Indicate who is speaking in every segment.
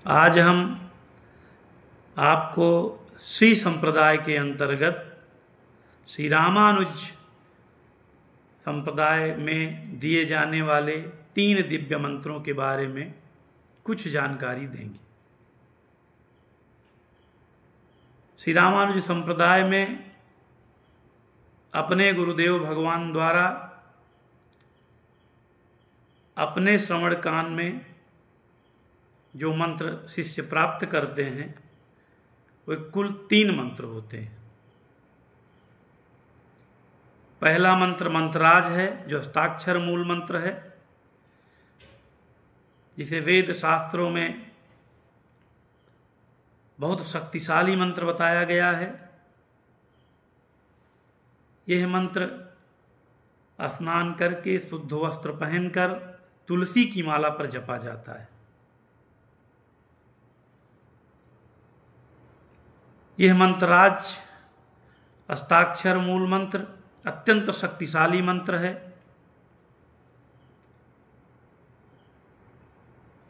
Speaker 1: आज हम आपको श्री संप्रदाय के अंतर्गत श्री रामानुज संप्रदाय में दिए जाने वाले 3 दिव्य मंत्रों के बारे में कुछ जानकारी देंगे। श्री रामानुज संप्रदाय में अपने गुरुदेव भगवान द्वारा अपने श्रवण कान में जो मंत्र शिष्य प्राप्त करते हैं वे कुल 3 मंत्र होते हैं। पहला मंत्र मंत्राज है, जो अष्टाक्षर मूल मंत्र है, जिसे वेद शास्त्रों में बहुत शक्तिशाली मंत्र बताया गया है। यह मंत्र स्नान करके शुद्ध वस्त्र पहनकर तुलसी की माला पर जपा जाता है। यह मंत्राज अष्टाक्षर मूल मंत्र अत्यंत शक्तिशाली मंत्र है।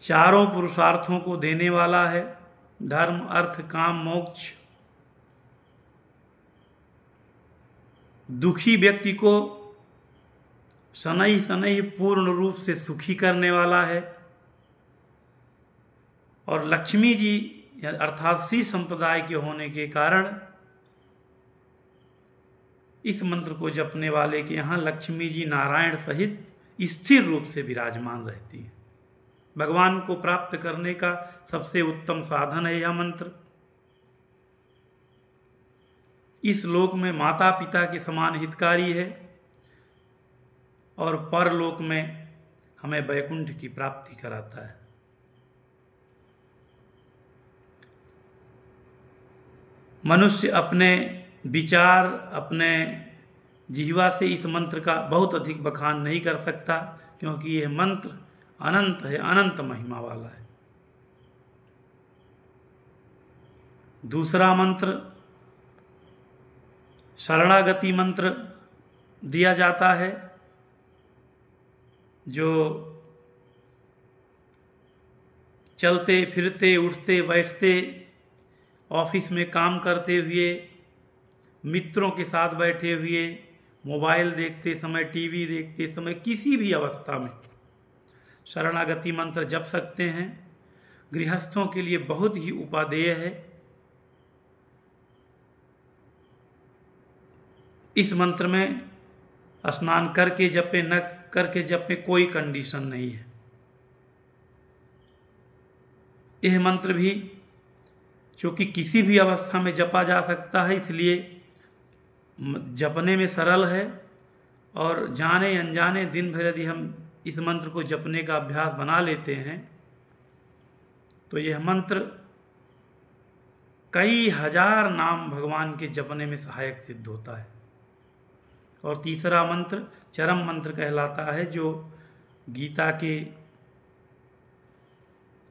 Speaker 1: चारों पुरुषार्थों को देने वाला है, धर्म अर्थ काम मोक्ष। दुखी व्यक्ति को शनैः शनैः पूर्ण रूप से सुखी करने वाला है। और लक्ष्मी जी अर्थात श्री संप्रदाय के होने के कारण इस मंत्र को जपने वाले के यहाँ लक्ष्मी जी नारायण सहित स्थिर रूप से विराजमान रहती है। भगवान को प्राप्त करने का सबसे उत्तम साधन है यह मंत्र। इस लोक में माता पिता के समान हितकारी है और परलोक में हमें वैकुंठ की प्राप्ति कराता है। मनुष्य अपने विचार, अपने जिह्वा से इस मंत्र का बहुत अधिक बखान नहीं कर सकता, क्योंकि यह मंत्र अनंत है, अनंत महिमा वाला है। दूसरा मंत्र शरणागति मंत्र दिया जाता है, जो चलते फिरते उठते बैठते ऑफिस में काम करते हुए, मित्रों के साथ बैठे हुए, मोबाइल देखते समय, टीवी देखते समय, किसी भी अवस्था में शरणागति मंत्र जप सकते हैं। गृहस्थों के लिए बहुत ही उपादेय है। इस मंत्र में स्नान करके जपे न करके जपे कोई कंडीशन नहीं है। यह मंत्र भी क्योंकि किसी भी अवस्था में जपा जा सकता है, इसलिए जपने में सरल है। और जाने अनजाने दिन भर यदि हम इस मंत्र को जपने का अभ्यास बना लेते हैं तो यह मंत्र कई हजार नाम भगवान के जपने में सहायक सिद्ध होता है। और तीसरा मंत्र चरम मंत्र कहलाता है, जो गीता के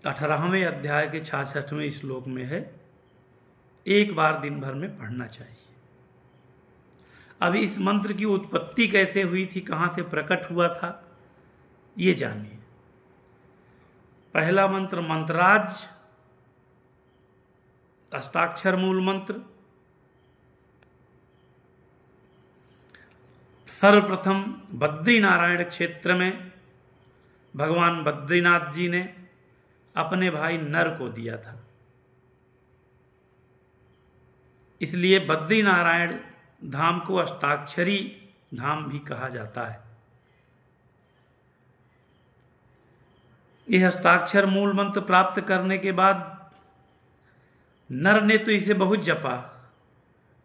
Speaker 1: 18वें अध्याय के 66वें श्लोक में है। एक बार दिन भर में पढ़ना चाहिए। अब इस मंत्र की उत्पत्ति कैसे हुई थी, कहां से प्रकट हुआ था, ये जानिए। पहला मंत्र मंत्राज अष्टाक्षर मूल मंत्र। सर्वप्रथम बद्रीनारायण क्षेत्र में भगवान बद्रीनाथ जी ने अपने भाई नर को दिया था, इसलिए बद्रीनारायण धाम को अष्टाक्षरी धाम भी कहा जाता है। यह अष्टाक्षर मूल मंत्र प्राप्त करने के बाद नर ने तो इसे बहुत जपा,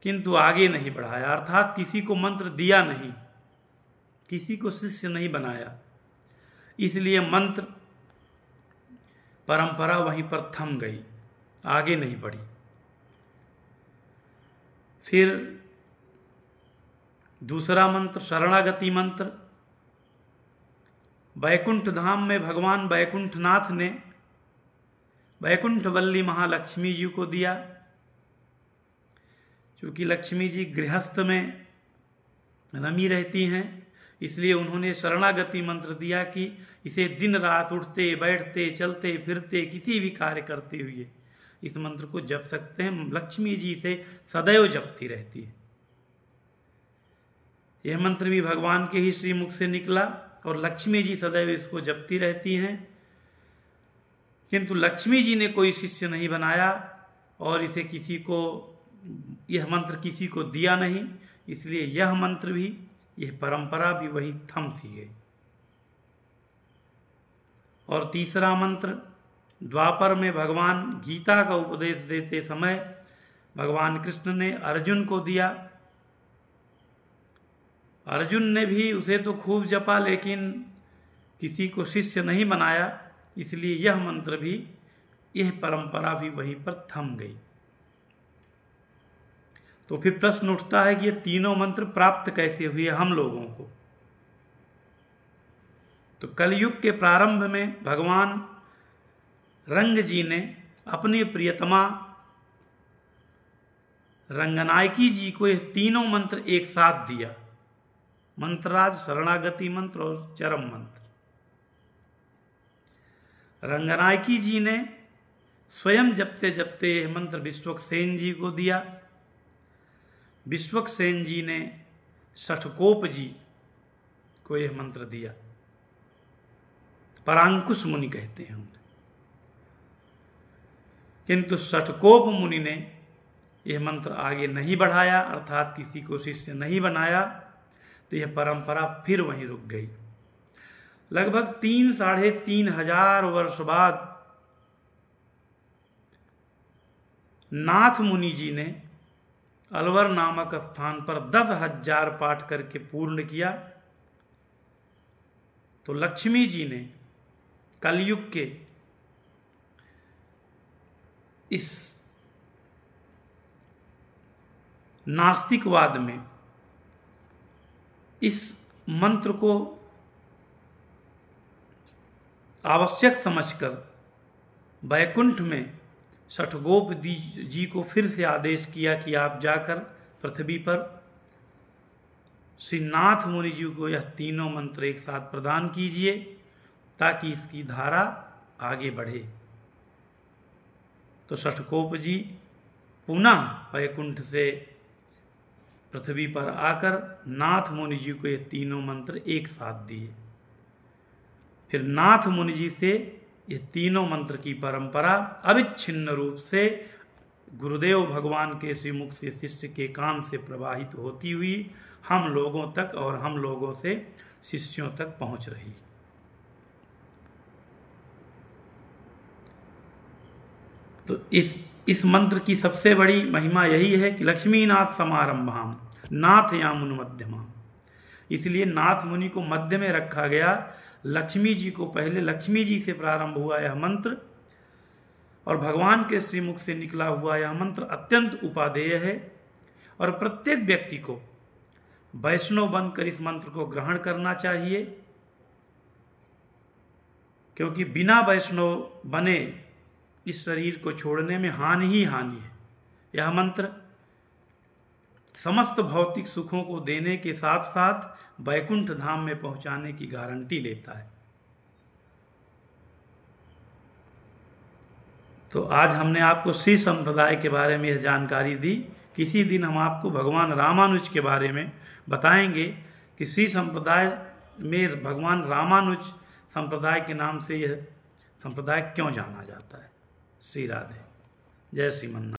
Speaker 1: किंतु आगे नहीं बढ़ाया, अर्थात किसी को मंत्र दिया नहीं, किसी को शिष्य नहीं बनाया। इसलिए मंत्र परंपरा वहीं पर थम गई, आगे नहीं बढ़ी। फिर दूसरा मंत्र शरणागति मंत्र। वैकुंठ धाम में भगवान वैकुंठनाथ ने वैकुंठवल्ली महालक्ष्मी जी को दिया। क्योंकि लक्ष्मी जी गृहस्थ में रमी रहती हैं, इसलिए उन्होंने शरणागति मंत्र दिया कि इसे दिन रात उठते बैठते चलते फिरते किसी भी कार्य करते हुए इस मंत्र को जप सकते हैं। लक्ष्मी जी से सदैव जपती रहती है। यह मंत्र भी भगवान के ही श्रीमुख से निकला और लक्ष्मी जी सदैव इसको जपती रहती हैं। किंतु लक्ष्मी जी ने कोई शिष्य नहीं बनाया और इसे यह मंत्र किसी को दिया नहीं, इसलिए यह मंत्र भी, यह परंपरा भी वही थम सी गई। और तीसरा मंत्र, द्वापर में भगवान गीता का उपदेश देते समय भगवान कृष्ण ने अर्जुन को दिया। अर्जुन ने भी उसे तो खूब जपा, लेकिन किसी को शिष्य नहीं बनाया, इसलिए यह मंत्र भी, यह परंपरा भी वहीं पर थम गई। तो फिर प्रश्न उठता है कि ये तीनों मंत्र प्राप्त कैसे हुए हम लोगों को। तो कलयुग के प्रारंभ में भगवान रंग जी ने अपनी प्रियतमा रंगनायकी जी को यह तीनों मंत्र एक साथ दिया, मंत्रराज, शरणागति मंत्र और चरम मंत्र। रंगनायकी जी ने स्वयं जपते जपते यह मंत्र विश्वक्सेन जी को दिया। विश्वक्सेन जी ने षठकोप जी को यह मंत्र दिया। परांकुश मुनि कहते हैं उन्हें। किंतु षठकोप मुनि ने यह मंत्र आगे नहीं बढ़ाया, अर्थात किसी को शिष्य नहीं बनाया, तो यह परंपरा फिर वहीं रुक गई। लगभग 3-3,500 वर्ष बाद नाथ मुनि जी ने अलवर नामक स्थान पर 10,000 पाठ करके पूर्ण किया। तो लक्ष्मी जी ने कलयुग के इस नास्तिकवाद में इस मंत्र को आवश्यक समझकर वैकुंठ में षठगोप जी को फिर से आदेश किया कि आप जाकर पृथ्वी पर श्री नाथ मुनि जी को यह तीनों मंत्र एक साथ प्रदान कीजिए, ताकि इसकी धारा आगे बढ़े। तो षठकोप जी पुनः वैकुंठ से पृथ्वी पर आकर नाथ मुनि जी को ये तीनों मंत्र एक साथ दिए। फिर नाथ मुनि जी से ये तीनों मंत्र की परंपरा अविच्छिन्न रूप से गुरुदेव भगवान के श्रीमुख से शिष्य के कान से प्रवाहित होती हुई हम लोगों तक और हम लोगों से शिष्यों तक पहुंच रही। तो इस मंत्र की सबसे बड़ी महिमा यही है कि लक्ष्मीनाथ समारंभाम नाथ यामुन मध्यमा, इसलिए नाथ मुनि को मध्य में रखा गया। लक्ष्मी जी को पहले, लक्ष्मी जी से प्रारंभ हुआ यह मंत्र और भगवान के श्रीमुख से निकला हुआ यह मंत्र अत्यंत उपादेय है और प्रत्येक व्यक्ति को वैष्णव बनकर इस मंत्र को ग्रहण करना चाहिए, क्योंकि बिना वैष्णव बने इस शरीर को छोड़ने में हानि ही हानि है। यह मंत्र समस्त भौतिक सुखों को देने के साथ साथ वैकुंठ धाम में पहुंचाने की गारंटी लेता है। तो आज हमने आपको श्री संप्रदाय के बारे में यह जानकारी दी। किसी दिन हम आपको भगवान रामानुज के बारे में बताएंगे कि श्री संप्रदाय में भगवान रामानुज संप्रदाय के नाम से यह संप्रदाय क्यों जाना जाता है। श्री राधे। जय श्रीमन।